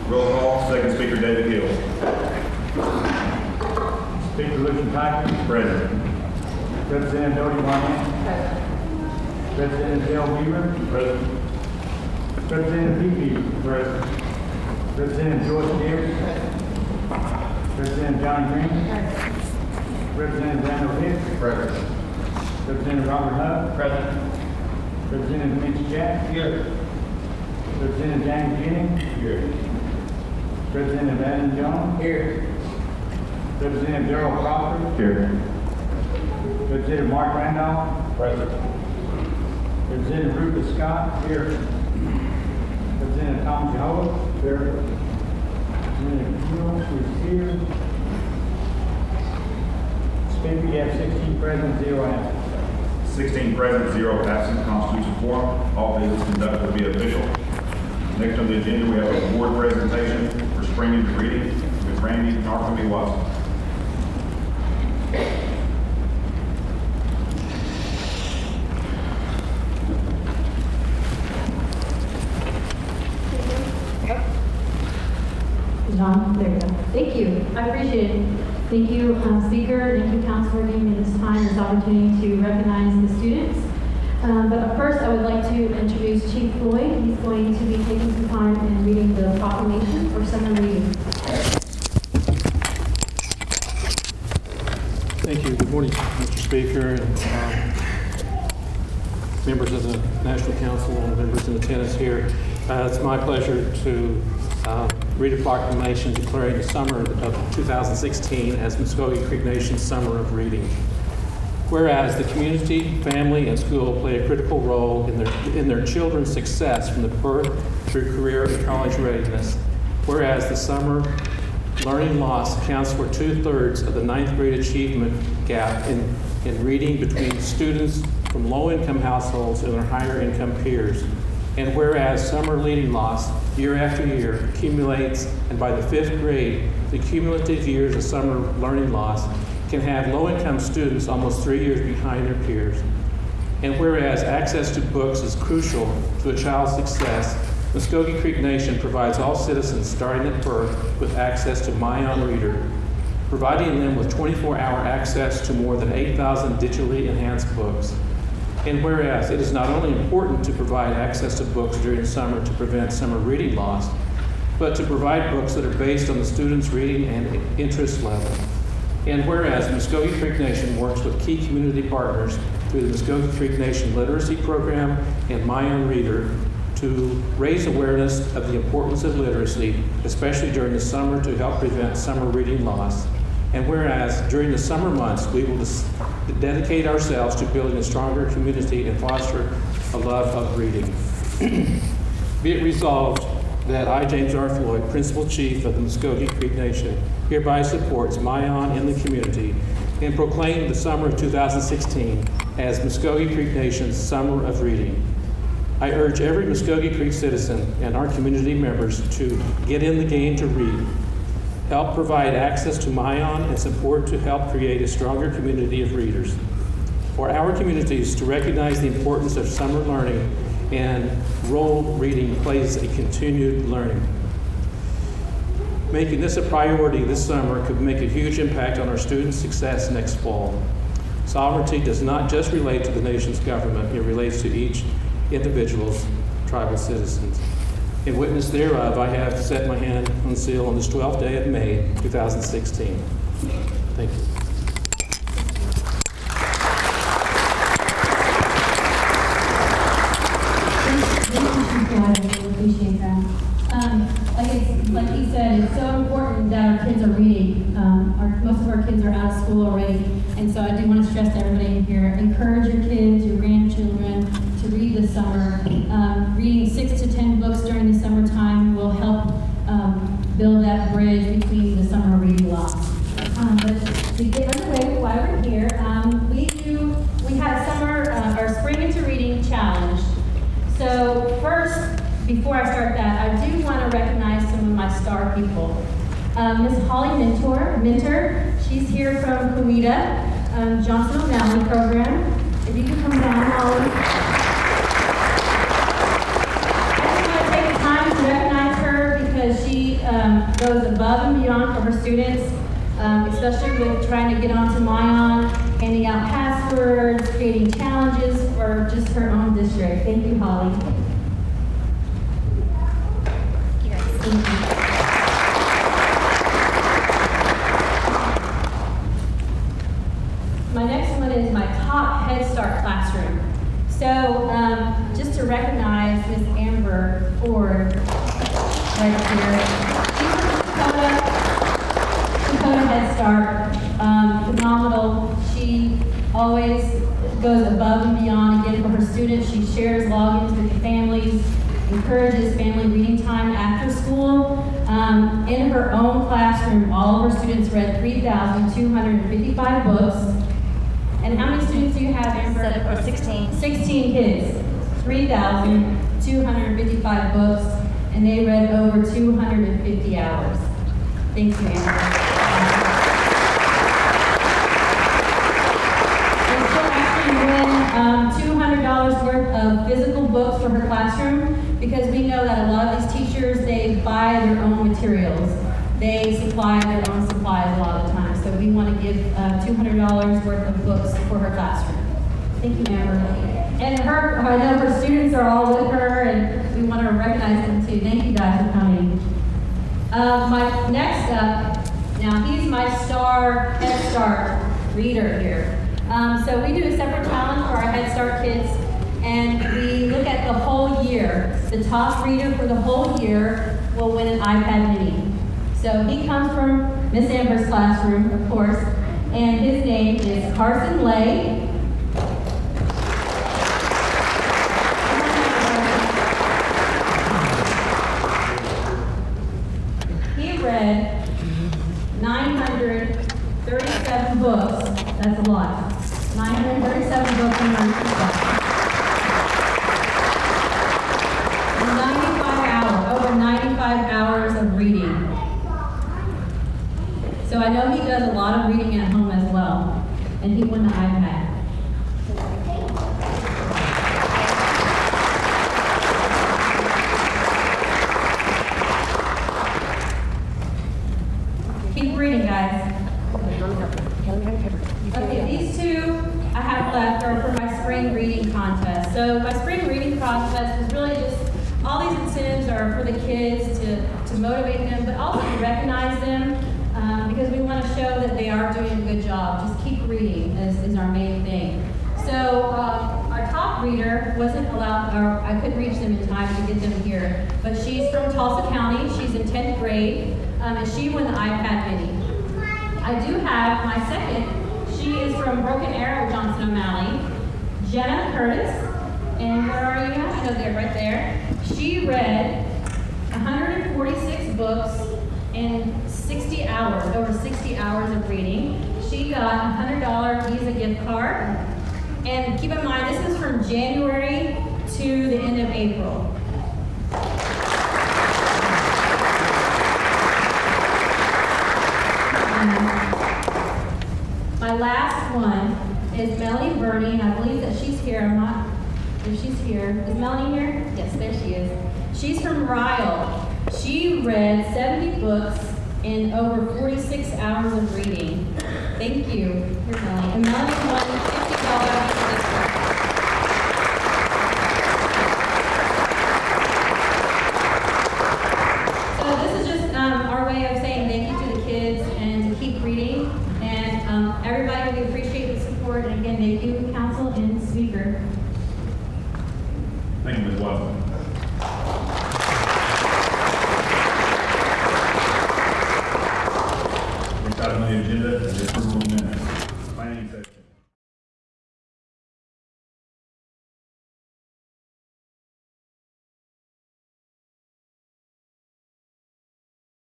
Roll call. Second speaker, David Hill. Speaker Lucian Tiger. Present. Representative Dodie Barnett. Present. Representative Dale Weaver. Present. Representative Pete Weaver. Present. Representative Joyce Deere. Present. Representative Johnny Green. Present. Representative Daniel Hicks. Present. Representative Robert Hubb. Present. Representative Mitch Jack. Here. Representative James Jennings. Here. Representative Adam Jones. Here. Representative Darrell Crawford. Here. Representative Mark Randolph. Present. Representative Rufus Scott. Here. Representative Tom Jehovah. Here. Representative Hill is here. Speaker, you have 16 present, 0 absent. 16 present, 0 absent, constitutes a quorum. All business conducted will be official. Next on the agenda, we have a board presentation for spring into reading with Randy Narcomi Watson. John, there you go. Thank you. I appreciate it. Thank you, Speaker. Thank you, Council, for giving me this time, this opportunity to recognize the students. But first, I would like to introduce Chief Floyd. He's going to be taking some time and reading the proclamation for summer reading. Thank you. Good morning, Mr. Speaker, and members of the National Council and members in attendance here. It's my pleasure to read a proclamation declaring the summer of 2016 as Muscogee Creek Nation's Summer of Reading. Whereas the community, family, and school play a critical role in their children's success from the birth through career and college readiness. Whereas the summer learning loss accounts for 2/3 of the 9th grade achievement gap in reading between students from low-income households and their higher-income peers. And whereas summer reading loss year after year accumulates, and by the 5th grade, the cumulative years of summer learning loss can have low-income students almost 3 years behind their peers. And whereas access to books is crucial to a child's success, Muscogee Creek Nation provides all citizens starting at birth with access to MyOn Reader, providing them with 24-hour access to more than 8,000 digitally enhanced books. And whereas it is not only important to provide access to books during the summer to prevent summer reading loss, but to provide books that are based on the student's reading and interest level. And whereas Muscogee Creek Nation works with key community partners through the Muscogee Creek Nation Literacy Program and MyOn Reader to raise awareness of the importance of literacy, especially during the summer, to help prevent summer reading loss. And whereas during the summer months, we will dedicate ourselves to building a stronger community and foster a love of reading. Be it resolved that I, James R. Floyd, Principal Chief of the Muscogee Creek Nation, hereby supports MyOn in the community and proclaim the summer of 2016 as Muscogee Creek Nation's Summer of Reading. I urge every Muscogee Creek citizen and our community members to get in the game to read, help provide access to MyOn, and support to help create a stronger community of readers. For our communities to recognize the importance of summer learning and role reading plays a continued learning. Making this a priority this summer could make a huge impact on our students' success next fall. Sovereignty does not just relate to the nation's government, it relates to each individual's tribal citizens. In witness thereof, I have set my hand on seal on this 12th day of May, 2016. Thank you. I really appreciate that. Like he said, it's so important that our kids are reading. Most of our kids are out of school already, and so I do want to stress to everybody in here, encourage your kids, your grandchildren to read this summer. Reading 6 to 10 books during the summertime will help build that bridge between the summer reading loss. But to get underway while we're here, we had a summer, our Spring into Reading challenge. So first, before I start that, I do want to recognize some of my star people. Ms. Holly Minter, she's here from Coweta, Johnson O'Malley program. If you could come down, Holly. I just want to take the time to recognize her because she goes above and beyond for her students, especially with trying to get onto Myon, handing out passwords, creating challenges for just her own district. Thank you, Holly. Thank you. My next one is my top Head Start classroom. So just to recognize Miss Amber Ford right here. She's from Dakota Head Start, phenomenal. She always goes above and beyond again for her students. She shares logins with the families, encourages family reading time after school. In her own classroom, all of her students read 3,255 books. And how many students do you have, Amber? 16. 16 kids, 3,255 books, and they read over 250 hours. Thank you, Amber. And she'll actually win $200 worth of physical books for her classroom, because we know that a lot of these teachers, they buy their own materials. They supply their own supplies a lot of the time. So we want to give $200 worth of books for her classroom. Thank you, Amber. And I know her students are all with her, and we want to recognize them too. Thank you guys for coming. My next up, now he's my star Head Start reader here. So we do a separate challenge for our Head Start kids, and we look at the whole year. The top reader for the whole year will win an iPad mini. So he comes from Miss Amber's classroom, of course, and his name is Carson Lay. He read 937 books. That's a lot. 937 books in 95 hours, over 95 hours of reading. So I know he does a lot of reading at home as well, and he won the iPad. Keep reading, guys. Okay, these two I have left are for my spring reading contest. So my spring reading contest is really just, all these incentives are for the kids to motivate them, but also to recognize them. Because we want to show that they are doing a good job. Just keep reading is our main thing. So our top reader wasn't allowed, or I couldn't reach them in time to get them here, but she's from Tulsa County. She's in 10th grade, and she won the iPad mini. I do have my second. She is from Broken Arrow, Johnson O'Malley, Jenna Curtis. And where are you at? I know they're right there. She read 146 books in 60 hours, over 60 hours of reading. She got a $100 Visa gift card. And keep in mind, this is from January to the end of April. My last one is Melanie Burney, and I believe that she's here. I'm not, if she's here. Is Melanie here? Yes, there she is. She's from Ryle. She read 70 books in over 46 hours of reading. Thank you. Here's Melanie. And Melanie won $50